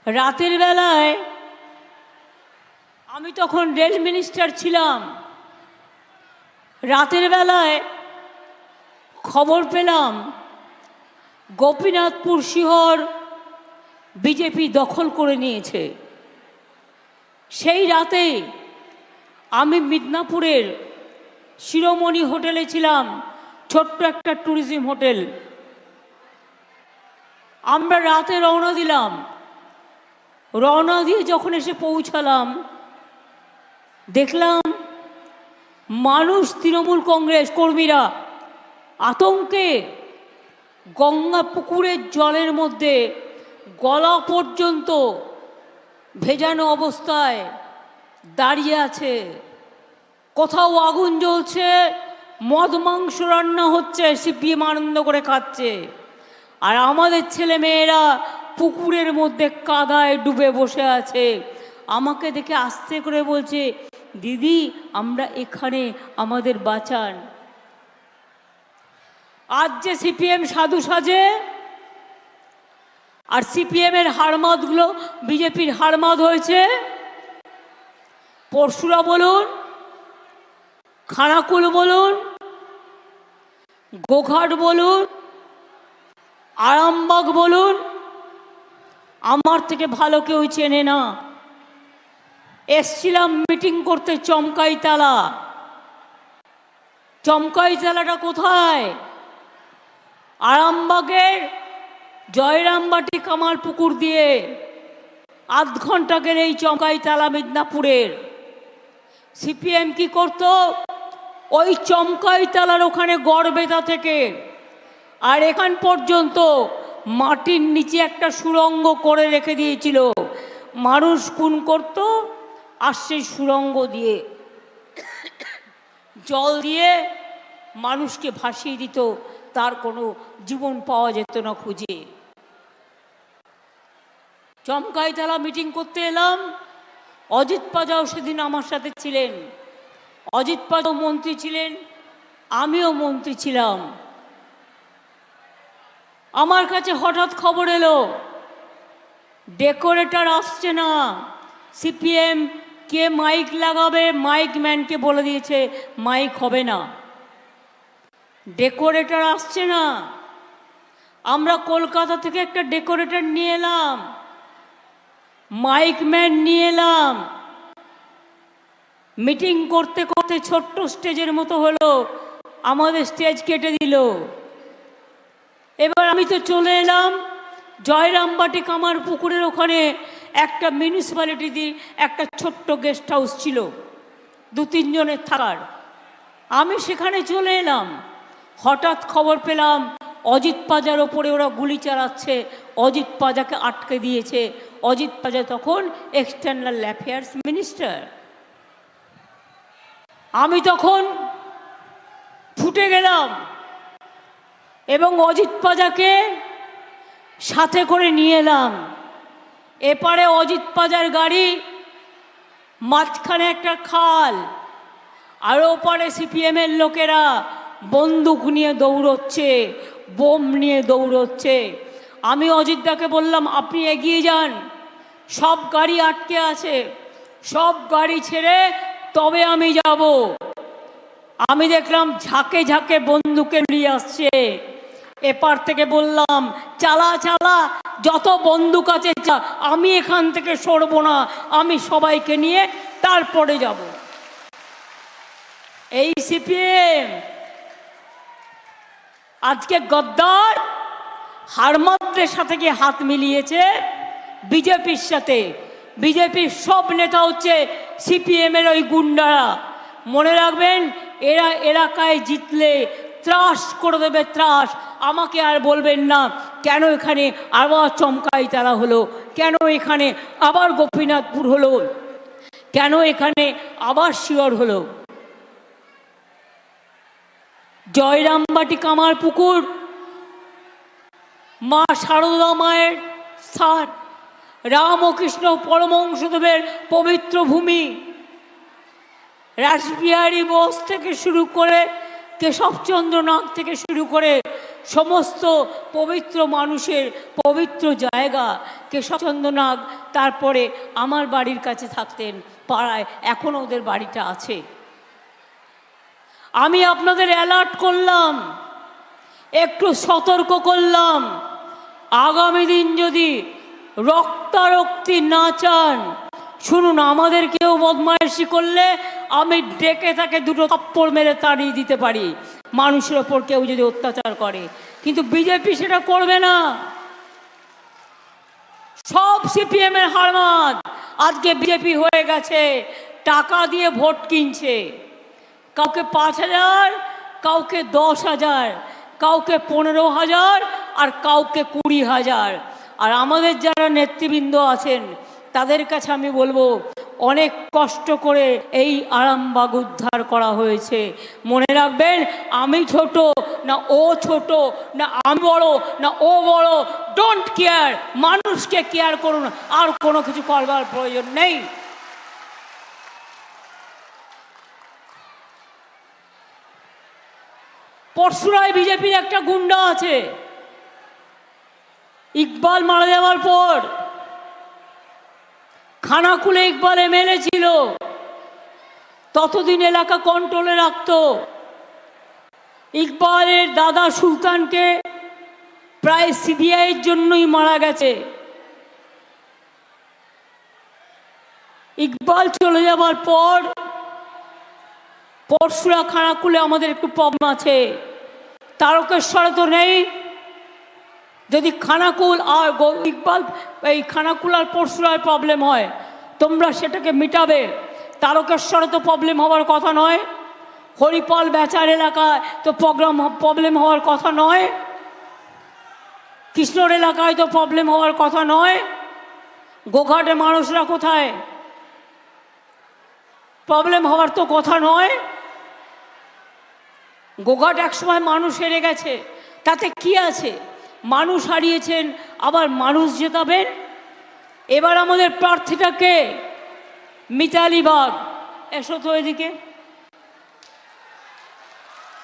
রাতের বেলায় আমি তখন রেল মিনিস্টার ছিলাম। রাতের বেলায় খবর পেলাম গোপীনাথপুর শিহর বিজেপি দখল করে নিয়েছে। সেই রাতে আমি মিদনাপুরের শিরোমণি হোটেলে ছিলাম, ছোট্ট একটা ট্যুরিজম হোটেল। আমরা রাতে রওনা দিলাম। রওনা দিয়ে যখন এসে পৌঁছালাম, দেখলাম মানুষ, তৃণমূল কংগ্রেস কর্মীরা আতঙ্কে গঙ্গা পুকুরের জলের মধ্যে গলা পর্যন্ত ভেজানো অবস্থায় দাঁড়িয়ে আছে। কোথাও আগুন জ্বলছে, মদ মাংস রান্না হচ্ছে, সিপিএম আনন্দ করে খাচ্ছে। আর আমাদের ছেলে মেয়েরা পুকুরের মধ্যে কাদায় ডুবে বসে আছে। আমাকে দেখে আস্তে করে বলছে, দিদি আমরা এখানে, আমাদের বাঁচান। আজ যে সিপিএম সাধু সাজে, আর সিপিএমের হারমাদগুলো বিজেপির হারমাদ হয়েছে। পরশুরা বলুন, খানাকুল বলুন, গোঘাট বলুন, আরামবাগ বলুন, আমার থেকে ভালো কেউ চেনে না। এসছিলাম মিটিং করতে চমকাইতলা। চমকাইতলাটা কোথায়? আরামবাগের জয়রামবাটি কামাল পুকুর দিয়ে আধ ঘন্টা গেলে এই চমকাইতলা মিদনাপুরের। সিপিএম কি করত? ওই চমকাইতলার ওখানে গড়বেতা থেকে আর এখান পর্যন্ত মাটির নিচে একটা সুড়ঙ্গ করে রেখে দিয়েছিল। মানুষ খুন করত, আর সেই সুড়ঙ্গ দিয়ে জল দিয়ে মানুষকে ভাসিয়ে দিত, তার কোনো জীবন পাওয়া যেত না খুঁজে। চমকাইতলা মিটিং করতে এলাম। অজিত পাজাও সেদিন আমার সাথে ছিলেন। অজিত পাজাও মন্ত্রী ছিলেন, আমিও মন্ত্রী ছিলাম। আমার কাছে হঠাৎ খবর এলো ডেকোরেটর আসছে না। সিপিএম কে মাইক লাগাবে, মাইক ম্যানকে বলে দিয়েছে মাইক হবে না, ডেকোরেটর আসছে না। আমরা কলকাতা থেকে একটা ডেকোরেটর নিয়ে এলাম, মাইক ম্যান নিয়ে এলাম। মিটিং করতে করতে ছোট্ট স্টেজের মতো হলো, আমাদের স্টেজ কেটে দিল। এবার আমি তো চলে এলাম জয়রামবাটি কামার পুকুরের ওখানে। একটা মিউনিসিপ্যালিটি দিয়ে একটা ছোট্ট গেস্ট হাউস ছিল 2-3 জনের থাকার। আমি সেখানে চলে এলাম। হঠাৎ খবর পেলাম অজিত পাজার ওপরে ওরা গুলি চালাচ্ছে, অজিত পাজাকে আটকে দিয়েছে। অজিত পাজা তখন এক্সটার্নাল অ্যাফেয়ার্স মিনিস্টার। আমি তখন ফুটে গেলাম এবং অজিত পাজাকে সাথে করে নিয়ে এলাম। এপারে অজিত পাজার গাড়ি, মাঝখানে একটা খাল, আর ওপারে সিপিএমের লোকেরা বন্দুক নিয়ে দৌড়চ্ছে, বোম নিয়ে দৌড়চ্ছে। আমি অজিতদাকে বললাম, আপনি এগিয়ে যান, সব গাড়ি আটকে আছে, সব গাড়ি ছেড়ে তবে আমি যাব। আমি দেখলাম ঝাঁকে ঝাঁকে বন্দুকে নিয়ে আসছে। এপার থেকে বললাম, চালা চালা, যত বন্দুক আছে আমি এখান থেকে সরবো না, আমি সবাইকে নিয়ে তারপরে যাব। এই সিপিএম আজকে গদ্দার হারমাদদের সাথে গিয়ে হাত মিলিয়েছে বিজেপির সাথে। বিজেপির সব নেতা হচ্ছে সিপিএমের ওই গুন্ডারা। মনে রাখবেন, এরা এলাকায় জিতলে ত্রাস করে দেবে, ত্রাস। আমাকে আর বলবেন না কেন এখানে আবার চমকাইতলা হলো, কেন এখানে আবার গোপীনাথপুর হলো, কেন এখানে আবার শিয়র হলো। জয়রামবাটি কামার পুকুর মা সারদা মায়ের স্থান, রামকৃষ্ণ পরমহংসদেবের পবিত্র ভূমি। রাসবিহারী বোস থেকে শুরু করে, কেশবচন্দ্র নাগ থেকে শুরু করে সমস্ত পবিত্র মানুষের পবিত্র জায়গা কেশবচন্দ্রনাগ, তারপরে আমার বাড়ির কাছে থাকতেন পাড়ায়, এখনও ওদের বাড়িটা আছে। আমি আপনাদের অ্যালার্ট করলাম, একটু সতর্ক করলাম, আগামী দিন যদি রক্তারক্তি না চান, শুনুন, আমাদের কেউ বদমাইশি করলে আমি ডেকে তাকে দুটো থাপ্পড় মেরে তাড়িয়ে দিতে পারি, মানুষের ওপর কেউ যদি অত্যাচার করে। কিন্তু বিজেপি সেটা করবে না। সব সিপিএমের হারমাদ আজকে বিজেপি হয়ে গেছে, টাকা দিয়ে ভোট কিনছে, কাউকে 5,000, কাউকে 10,000, কাউকে 15,000, আর কাউকে 20,000। আর আমাদের যারা নেতৃবৃন্দ আছেন তাদের কাছে আমি বলবো, অনেক কষ্ট করে এই আরামবাগ উদ্ধার করা হয়েছে। মনে রাখবেন, আমি ছোট না ও ছোট, না আমি বড় না ও বড়, ডোন্ট কেয়ার, মানুষকে কেয়ার করুন, আর কোনো কিছু করবার প্রয়োজন নেই। পরশুরায় বিজেপির একটা গুন্ডা আছে, ইকবাল মারা যাওয়ার পর খানাকুলে ইকবাল এমএলএ ছিল, ততদিন এলাকা কন্ট্রোলে রাখত। ইকবালের দাদা সুলতানকে প্রায় সিবিআইয়ের জন্যই মারা গেছে। ইকবাল চলে যাবার পর পরশুরা খানাকুলে আমাদের একটু প্রবলেম আছে, তারকেশ্বরে তো নেই। যদি খানাকুল আর ইকবাল, এই খানাকুল আর পরশুরায় প্রবলেম হয়, তোমরা সেটাকে মিটাবে। তারকেশ্বরে তো প্রবলেম হওয়ার কথা নয়, হরিপাল বেচার এলাকায় তো প্রবলেম হওয়ার কথা নয়, কৃষ্ণর এলাকায় তো প্রবলেম হওয়ার কথা নয়। গোঘাটে মানুষরা কোথায়? প্রবলেম হওয়ার তো কথা নয়। গোঘাট একসময় মানুষ হেরে গেছে, তাতে কি আছে? মানুষ হারিয়েছেন, আবার মানুষ জেতাবেন। এবার আমাদের প্রার্থীটাকে মিতালি বাগ, এসো তো এদিকে।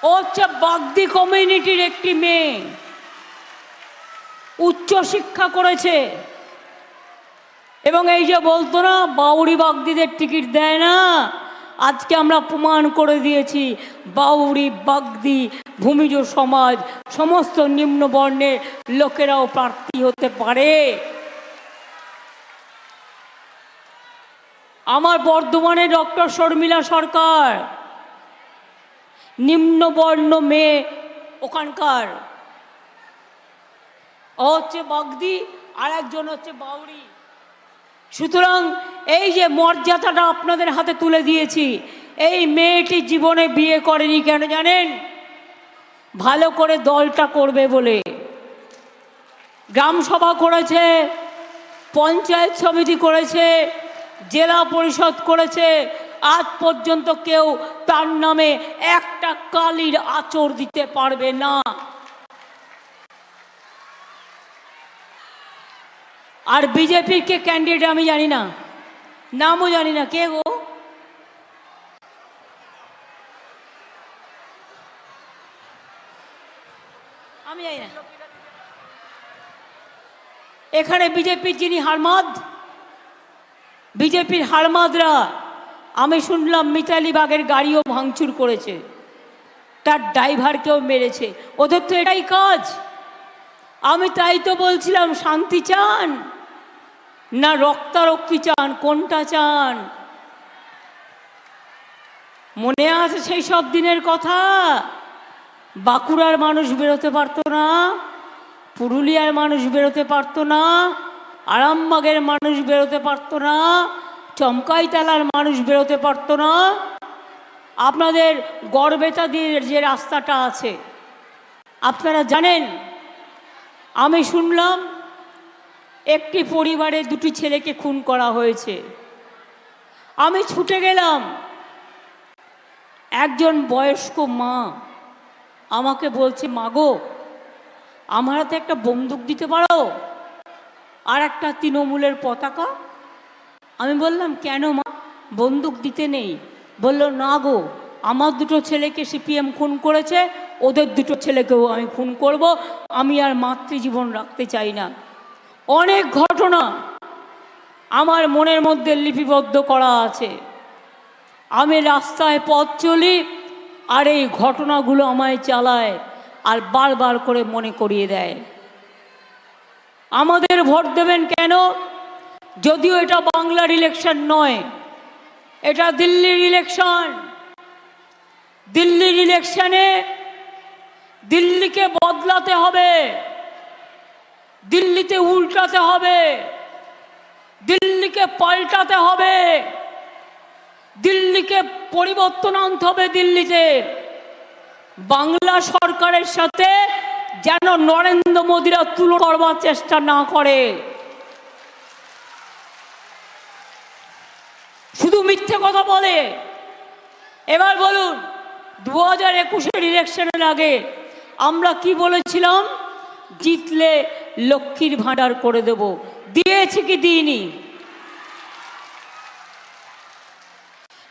ও হচ্ছে বাগদি কমিউনিটির একটি মেয়ে, উচ্চ শিক্ষা করেছে, এবং এই যে বলতো না বাউরি বাগদিদের টিকিট দেয় না, আজকে আমরা প্রমাণ করে দিয়েছি বাউরি বাগদি ভূমিজ সমাজ সমস্ত নিম্ন বর্ণের লোকেরাও প্রার্থী হতে পারে। আমার বর্ধমানে ডক্টর শর্মিলা সরকার, নিম্নবর্ণ মেয়ে ওখানকার, ও হচ্ছে বাগদি, আর একজন হচ্ছে বাউরি। সুতরাং এই যে মর্যাদাটা আপনাদের হাতে তুলে দিয়েছি, এই মেয়েটি জীবনে বিয়ে করেনি, কেন জানেন? ভালো করে দলটা করবে বলে। গ্রাম সভা করেছে, পঞ্চায়েত সমিতি করেছে, জেলা পরিষদ করেছে, আজ পর্যন্ত কেউ তার নামে একটা কালির আঁচড় দিতে পারবে না। আর বিজেপির কে ক্যান্ডিডেট আমি জানি না, নামও জানি না, কে গো? আমি জানি না। এখানে বিজেপির যিনি হারমাদ, বিজেপির হারমাদরা, আমি শুনলাম মিতালি বাগের গাড়িও ভাঙচুর করেছে, তার ড্রাইভারকেও মেরেছে। ওদের তো এটাই কাজ। আমি তাই তো বলছিলাম, শান্তি চান না রক্তারক্তি চান, কোনটা চান? মনে আছে সেই সব দিনের কথা? বাঁকুড়ার মানুষ বেরোতে পারতো না, পুরুলিয়ার মানুষ বেরোতে পারতো না, আরামবাগের মানুষ বেরোতে পারতো না, চমকাইতলার মানুষ বেরোতে পারতো না। আপনাদের গড়বেতা দিয়ে যে রাস্তাটা আছে আপনারা জানেন, আমি শুনলাম একটি পরিবারে দুটি ছেলেকে খুন করা হয়েছে। আমি ছুটে গেলাম, একজন বয়স্ক মা আমাকে বলছে, মাগো আমার হাতে একটা বন্দুক দিতে পারো আর একটা তৃণমূলের পতাকা। আমি বললাম, কেন মা, বন্দুক দিতে নেই? বলল, না গো, আমার দুটো ছেলেকে সিপিএম খুন করেছে, ওদের দুটো ছেলেকেও আমি খুন করব, আমি আর মাতৃজীবন রাখতে চাই না। অনেক ঘটনা আমার মনের মধ্যে লিপিবদ্ধ করা আছে। আমি রাস্তায় পথ চলি আর এই ঘটনাগুলো আমায় চালায় আর বারবার করে মনে করিয়ে দেয় আমাদের ভোট দেবেন কেন। যদিও এটা বাংলার ইলেকশন নয়, এটা দিল্লির ইলেকশন। দিল্লির ইলেকশনে দিল্লিকে বদলাতে হবে, দিল্লিতে উল্টাতে হবে, দিল্লিকে পাল্টাতে হবে, দিল্লিকে পরিবর্তন আনতে হবে। দিল্লিতে বাংলা সরকারের সাথে যেন নরেন্দ্র মোদীরা তুলনা করবার চেষ্টা না করে, শুধু মিথ্যে কথা বলে। এবার বলুন, 2021-এর ইলেকশনের আগে আমরা কি বলেছিলাম? জিতলে লক্ষ্মীর ভাণ্ডার করে দেব। দিয়েছি কি দিইনি?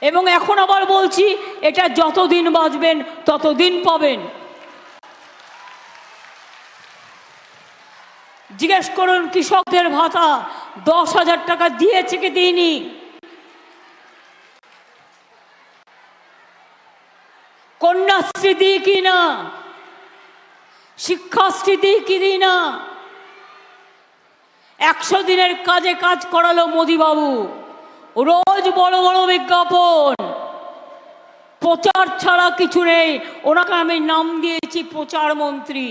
এবং এখন আবার বলছি, এটা যতদিন বাঁচবেন ততদিন পাবেন। জিজ্ঞেস করুন কৃষকদের ভাতা 10,000 টাকা দিয়েছে কি দিইনি? কন্যাশ্রী দিই কি না? শিক্ষাশ্রী দিই কি দিই না? 100 দিনের কাজে কাজ করালো মোদিবাবু। রোজ বড় বড় বিজ্ঞাপন, প্রচার ছাড়া কিছু নেই। ওনাকে আমি নাম দিয়েছি প্রচার মন্ত্রী।